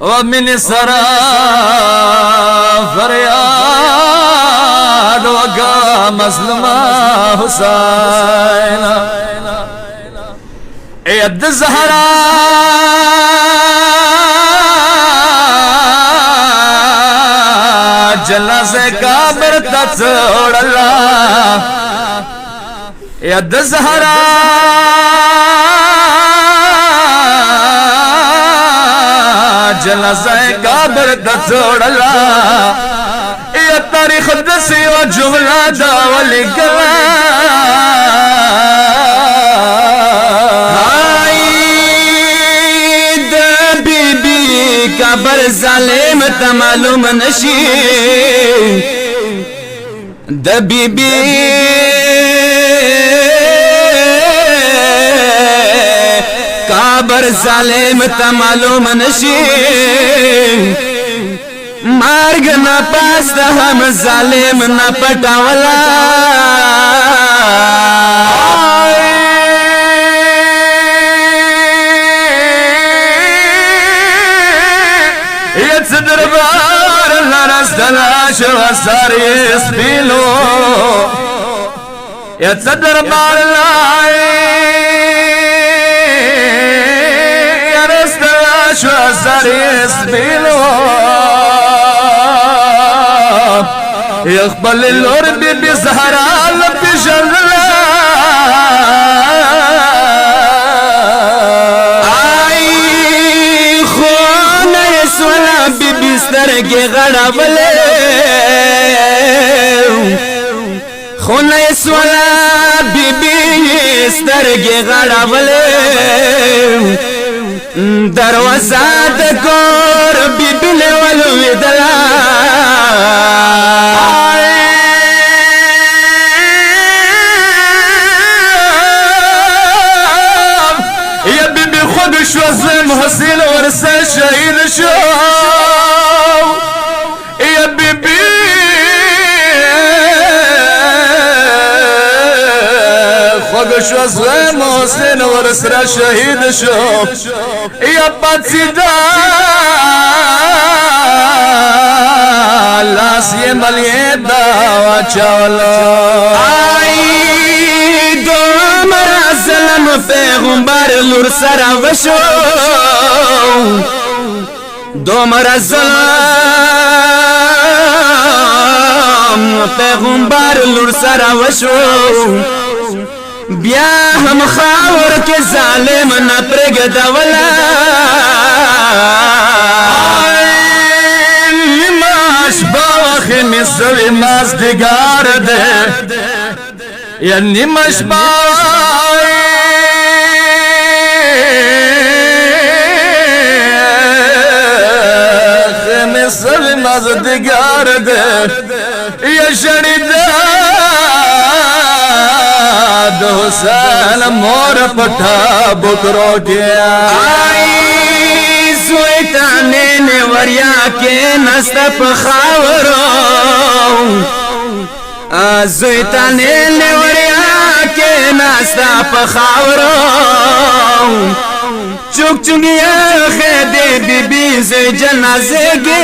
و من سرا فریاد وگا مظلومہ حسین اید زہرا جنازے قبر تچوڑلا ید زہرا جنازے قبر تچوڑلا یہ تاریخ دسی و جملہ دا ولی گلا قبر ظالم تا معلوم نشی د بی بی قبر ظالم تا معلوم نشی مرگ نا پاس دا ہم ظالم نا پٹاولا دربار لرس دلاش و ساری اسپیلو یت دربار لرس دلاش و ساری اسپیلو یقبل اللور بی بی زهرا لپی شرلا سترگی غڑابلے خونہ سولا بی بی سترگی غڑابلے دروازہ دکور بی بی لولوی دلا یا بی بی خود شو ظلم حسین ورسا شہید شو شو زلم حسین ورسرا شہید شو یا پاسی دا لاس یہ ملیے داوا چاولا آئی دو مرا ظلم پیغمبر لور سرا وشو دو مرا ظلم پیغمبر لور سرا وشو بیا ہم خاور کے ظالم نہ پرگدولا ماش باوخ مصر مازدگار دے یعنی ماش باوخ مصر مازدگار دے یا شرید حسین مور پٹھا بکرو گیا آئی زویتانے نے وریا کے نستپ خاورو زویتانے نے وریا کے نستپ خاورو چک چنگیا خیدے بی بی سے جنازے گے